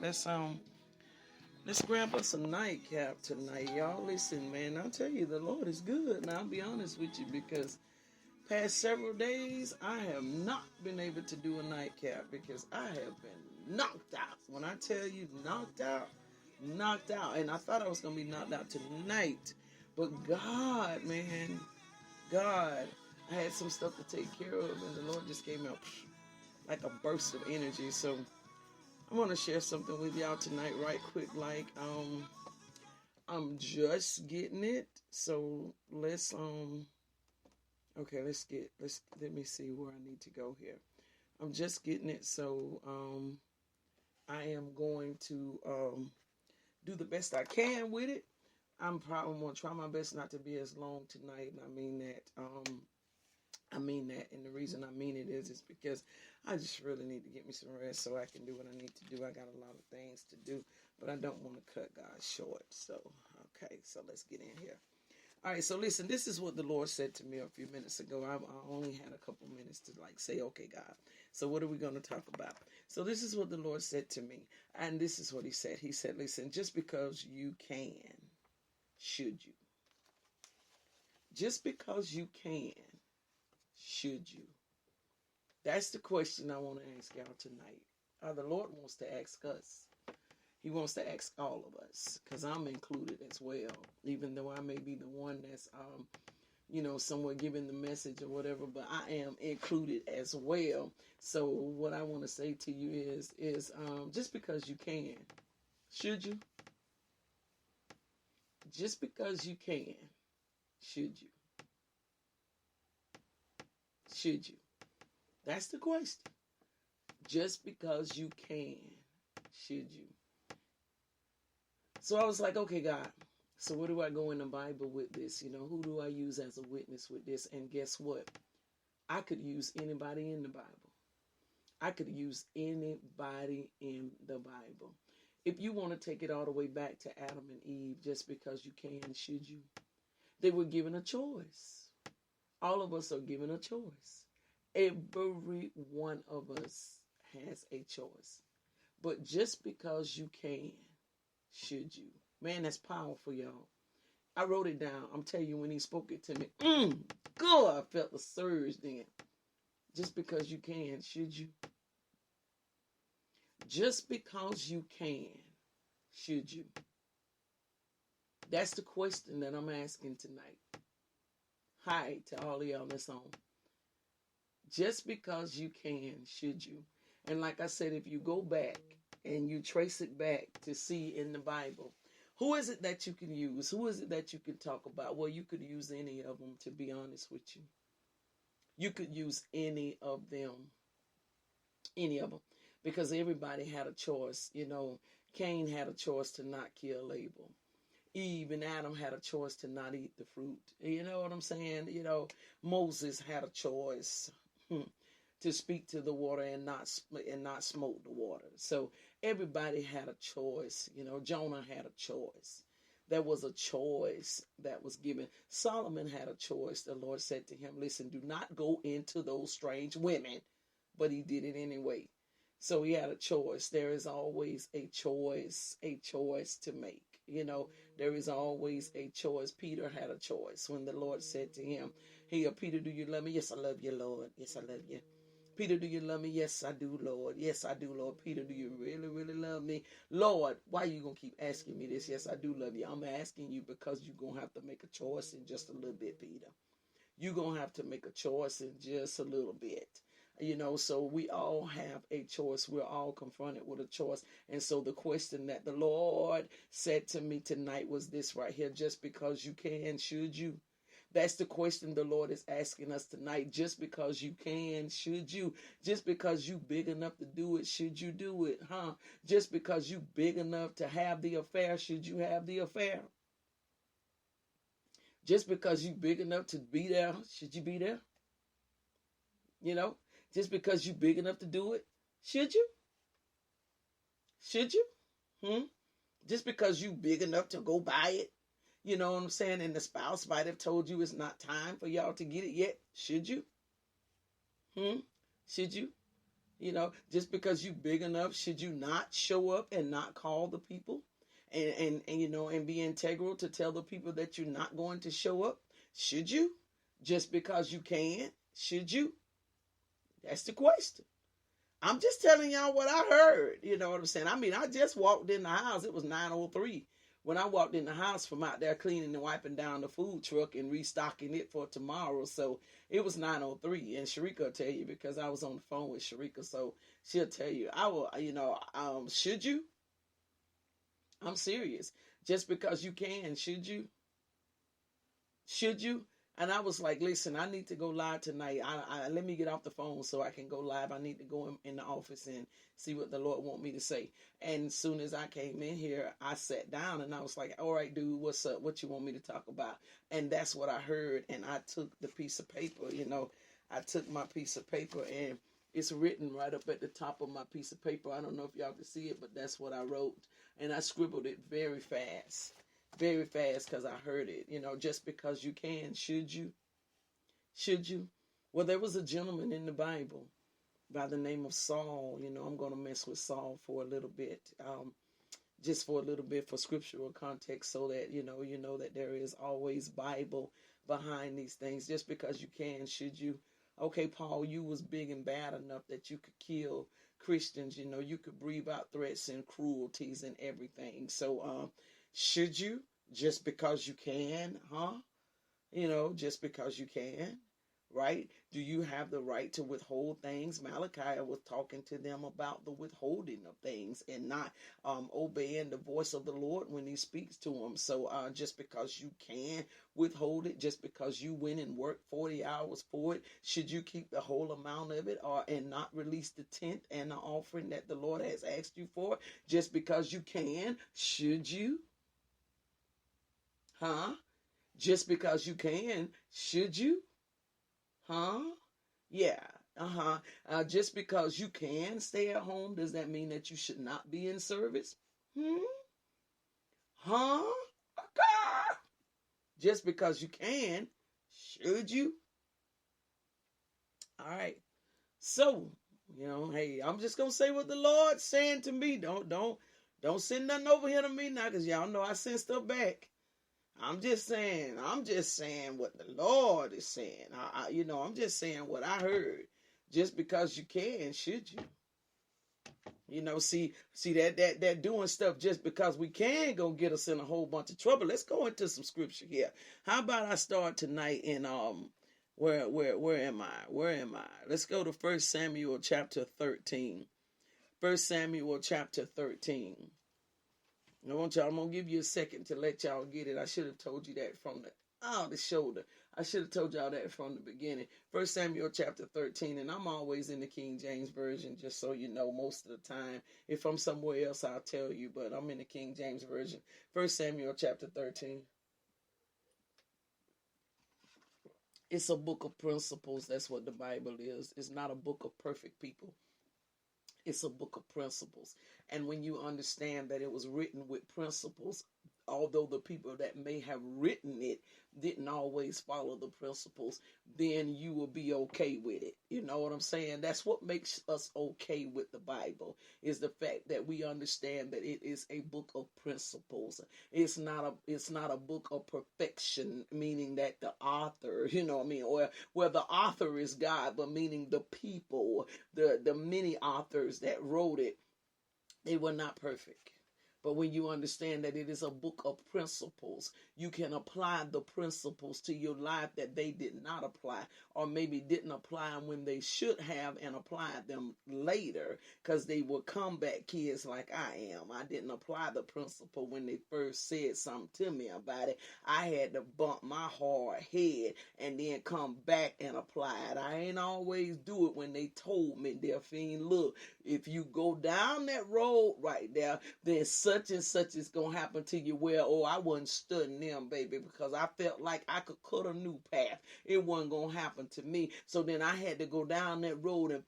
Let's grab us a nightcap tonight, y'all. Listen, man, I'll tell you, the Lord is good. And I'll be honest with you, because past several days, I have not been able to do a nightcap because I have been knocked out. When I tell you knocked out. And I thought I was going to be knocked out tonight. But God, man, God, I had some stuff to take care of, and the Lord just gave me like a burst of energy. So I want to share something with y'all tonight right quick. Like, I'm just getting it. So let me see where I need to go here. I'm just getting it. So, I am going to, do the best I can with it. I'm probably going to try my best not to be as long tonight. And I mean that. And the reason I mean it is because I just really need to get me some rest so I can do what I need to do. I got a lot of things to do, but I don't want to cut God short. So, okay, so let's get in here. All right, so listen, this is what the Lord said to me a few minutes ago. I only had a couple minutes to say, okay, God, so what are we going to talk about? So this is what the Lord said to me, and this is what he said. He said, listen, just because you can, should you? Just because you can, should you? That's the question I want to ask y'all tonight. The Lord wants to ask us. He wants to ask all of us, because I'm included as well, even though I may be the one that's, somewhere giving the message or whatever, but I am included as well. So what I want to say to you is just because you can, should you? Just because you can, should you? Should you? That's the question. Just because you can, should you? So I was like, okay, God, so where do I go in the Bible with this? Who do I use as a witness with this? And guess what? I could use anybody in the Bible. I could use anybody in the Bible. If you want to take it all the way back to Adam and Eve, just because you can, should you? They were given a choice. All of us are given a choice. Every one of us has a choice. But just because you can, should you? Man, that's powerful, y'all. I wrote it down. I'm telling you, when he spoke it to me, God, I felt the surge then. Just because you can, should you? Just because you can, should you? That's the question that I'm asking tonight. Hi to all of y'all that's on. Just because you can, should you? And like I said, if you go back and you trace it back to see in the Bible, who is it that you can use? Who is it that you can talk about? Well, you could use any of them, to be honest with you. You could use any of them. Any of them. Because everybody had a choice. Cain had a choice to not kill Abel. Eve and Adam had a choice to not eat the fruit. You know what I'm saying? Moses had a choice to speak to the water and not smoke the water. So everybody had a choice. Jonah had a choice. There was a choice that was given. Solomon had a choice. The Lord said to him, listen, do not go into those strange women. But he did it anyway. So he had a choice. There is always a choice to make. There is always a choice. Peter had a choice when the Lord said to him, hey, Peter, do you love me? Yes, I love you, Lord. Yes, I love you. Peter, do you love me? Yes, I do, Lord. Yes, I do, Lord. Peter, do you really, really love me? Lord, why are you going to keep asking me this? Yes, I do love you. I'm asking you because you're going to have to make a choice in just a little bit, Peter. You're going to have to make a choice in just a little bit. So we all have a choice. We're all confronted with a choice. And so the question that the Lord said to me tonight was this right here. Just because you can, should you? That's the question the Lord is asking us tonight. Just because you can, should you? Just because you big enough to do it, should you do it? Just because you big enough to have the affair, should you have the affair? Just because you big enough to be there, should you be there? Just because you big enough to do it, should you? Should you? Just because you big enough to go buy it, you know what I'm saying? And the spouse might have told you it's not time for y'all to get it yet. Should you? Should you? Just because you big enough, should you not show up and not call the people and be integral to tell the people that you're not going to show up? Should you? Just because you can? Should you? That's the question. I'm just telling y'all what I heard. You know what I'm saying? I mean, I just walked in the house. It was 9:03 when I walked in the house from out there cleaning and wiping down the food truck and restocking it for tomorrow. So it was 9:03, and Sharika will tell you because I was on the phone with Sharika. So she'll tell you. I will. Should you? I'm serious. Just because you can, should you? Should you? And I was like, listen, I need to go live tonight. Let me get off the phone so I can go live. I need to go in the office and see what the Lord want me to say. And as soon as I came in here, I sat down and I was like, all right, dude, what's up? What you want me to talk about? And that's what I heard. And I took the piece of paper, I took my piece of paper and it's written right up at the top of my piece of paper. I don't know if y'all can see it, but that's what I wrote. And I scribbled it very fast. Very fast because I heard it, just because you can, should you? Should you? Well, there was a gentleman in the Bible by the name of Saul. I'm going to mess with Saul for a little bit, just for a little bit for scriptural context so that, you know that there is always Bible behind these things. Just because you can, should you? Okay, Paul, you was big and bad enough that you could kill Christians. You could breathe out threats and cruelties and everything. So, should you? Just because you can, huh? Just because you can, right? Do you have the right to withhold things? Malachi was talking to them about the withholding of things and not obeying the voice of the Lord when he speaks to them. So just because you can withhold it, just because you went and worked 40 hours for it, should you keep the whole amount of it and not release the tenth and the offering that the Lord has asked you for? Just because you can, should you? Huh? Just because you can, should you? Huh? Yeah. Just because you can stay at home, does that mean that you should not be in service? Huh? Okay. Just because you can, should you? All right. So, hey, I'm just gonna say what the Lord's saying to me. Don't send nothing over here to me now, because y'all know I send stuff back. I'm just saying what the Lord is saying. I'm just saying what I heard. Just because you can, should you? See that doing stuff just because we can go get us in a whole bunch of trouble. Let's go into some scripture here. How about I start tonight in where am I? Let's go to 1 Samuel chapter 13. 1 Samuel chapter 13. I'm going to give you a second to let y'all get it. I should have told you that from the shoulder. I should have told y'all that from the beginning. 1 Samuel chapter 13, and I'm always in the King James Version, just so you know, most of the time. If I'm somewhere else, I'll tell you, but I'm in the King James Version. 1 Samuel chapter 13. It's a book of principles. That's what the Bible is. It's not a book of perfect people. It's a book of principles. And when you understand that it was written with principles, although the people that may have written it didn't always follow the principles, then you will be okay with it. You know what I'm saying? That's what makes us okay with the Bible, is the fact that we understand that it is a book of principles. It's not a book of perfection, meaning that the author, or where the author is God, but meaning the people, the many authors that wrote it, they were not perfect. But when you understand that it is a book of principles, you can apply the principles to your life that they did not apply, or maybe didn't apply them when they should have and applied them later, because they were comeback kids like I am. I didn't apply the principle when they first said something to me about it. I had to bump my hard head and then come back and apply it. I ain't always do it when they told me, Delphine, look, if you go down that road right there, then such and such is going to happen to you. Well, I wasn't studying them, baby, because I felt like I could cut a new path. It wasn't going to happen to me. So then I had to go down that road and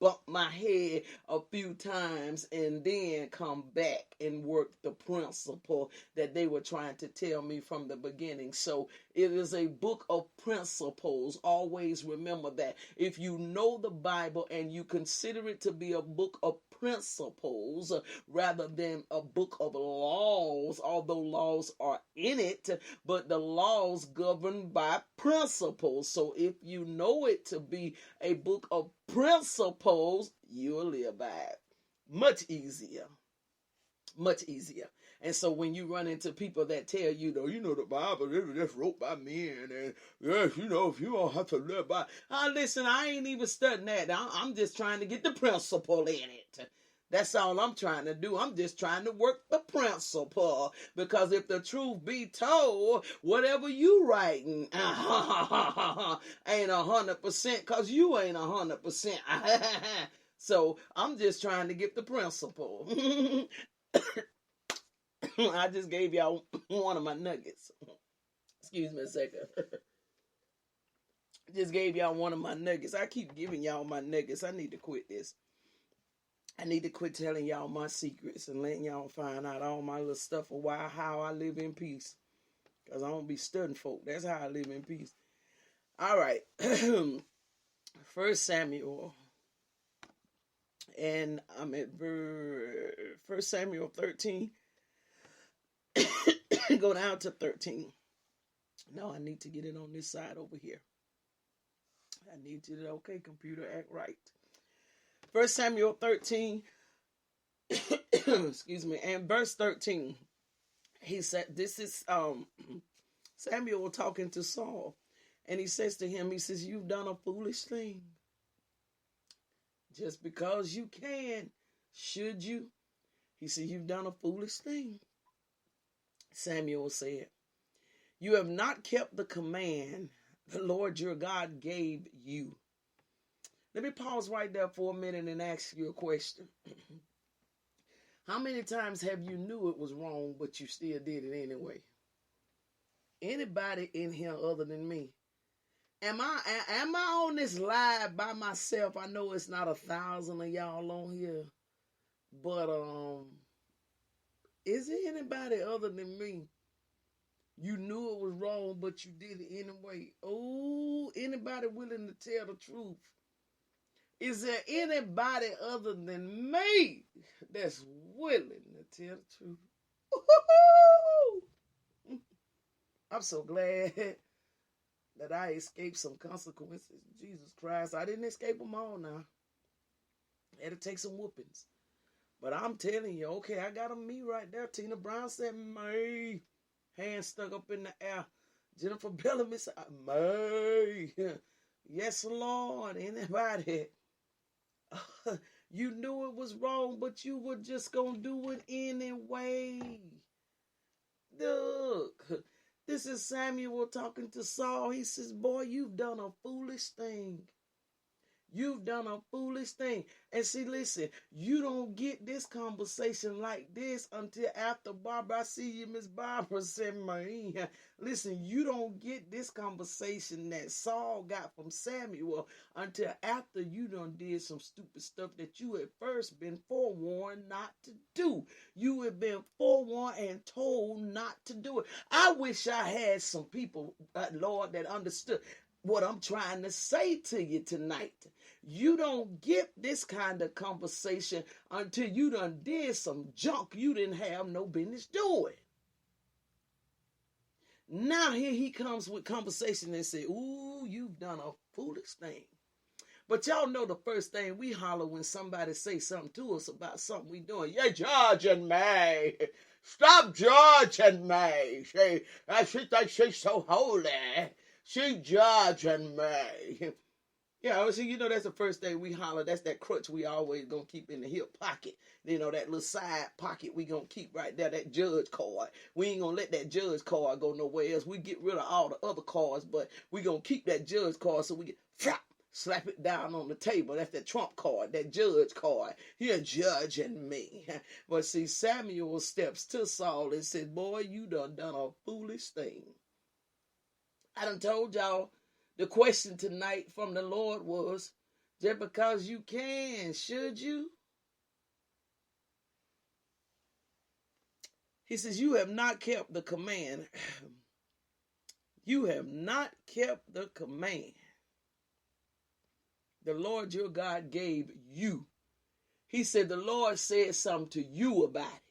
bump my head a few times and then come back and work the principle that they were trying to tell me from the beginning. So It is a book of principles. Always remember that. If you know the Bible and you consider it to be a book of principles rather than a book of laws, although laws are in it, but the laws governed by principles. So if you know it to be a book of principles, you'll live by it. Much easier. Much easier. And so when you run into people that tell you, though, the Bible is just wrote by men, and yes, if you don't have to live by. Listen, I ain't even studying that. I'm just trying to get the principle in it. That's all I'm trying to do. I'm just trying to work the principle. Because if the truth be told, whatever you writing ain't 100%, because you ain't 100%. So I'm just trying to get the principle. I just gave y'all one of my nuggets. Excuse me a second. Just gave y'all one of my nuggets. I keep giving y'all my nuggets. I need to quit this. I need to quit telling y'all my secrets and letting y'all find out all my little stuff of how I live in peace. Because I don't be studying folk. That's how I live in peace. All right. 1 Samuel. And I'm at 1 Samuel 13. Go down to 13. No, I need to get it on this side over here. I need to, okay, computer, act right. 1 Samuel 13, excuse me, and verse 13. He said, this is Samuel talking to Saul. And he says to him, he says, you've done a foolish thing. Just because you can, should you? He said, you've done a foolish thing. Samuel said, you have not kept the command the Lord your God gave you. Let me pause right there for a minute and ask you a question. How many times have you knew it was wrong, but you still did it anyway? Anybody in here other than me? Am I on this live by myself? I know it's not 1,000 of y'all on here, but is there anybody other than me? You knew it was wrong, but you did it anyway. Oh, anybody willing to tell the truth? Is there anybody other than me that's willing to tell the truth? Woo-hoo! I'm so glad that I escaped some consequences. Jesus Christ, I didn't escape them all now. I had to take some whoopings. But I'm telling you, okay, I got a me right there. Tina Brown said, May. Hand stuck up in the air. Jennifer Bellamy said, May. Yes, Lord. Anybody? You knew it was wrong, but you were just going to do it anyway. Look, this is Samuel talking to Saul. He says, boy, you've done a foolish thing. You've done a foolish thing. And see, listen, you don't get this conversation like this until after Barbara. I see you, Miss Barbara, said, Maria. Listen, you don't get this conversation that Saul got from Samuel until after you done did some stupid stuff that you had first been forewarned not to do. You had been forewarned and told not to do it. I wish I had some people, Lord, that understood what I'm trying to say to you tonight. You don't get this kind of conversation until you done did some junk you didn't have no business doing. Now here he comes with conversation and say, ooh, you've done a foolish thing. But y'all know the first thing we holler when somebody say something to us about something we doing. You're judging me. Stop judging me. She thinks she's so holy. She judging me. Yeah, see, you know, that's the first thing we holler. That's that crutch we always gonna keep in the hip pocket. You know, that little side pocket we gonna keep right there, that judge card. We ain't gonna let that judge card go nowhere else. We get rid of all the other cards, but we gonna keep that judge card so we get slap it down on the table. That's that trump card, that judge card. You're judging me. But see, Samuel steps to Saul and said, boy, you done a foolish thing. I done told y'all the question tonight from the Lord was, just because you can, should you? He says, you have not kept the command. You have not kept the command the Lord your God gave you. He said the Lord said something to you about it.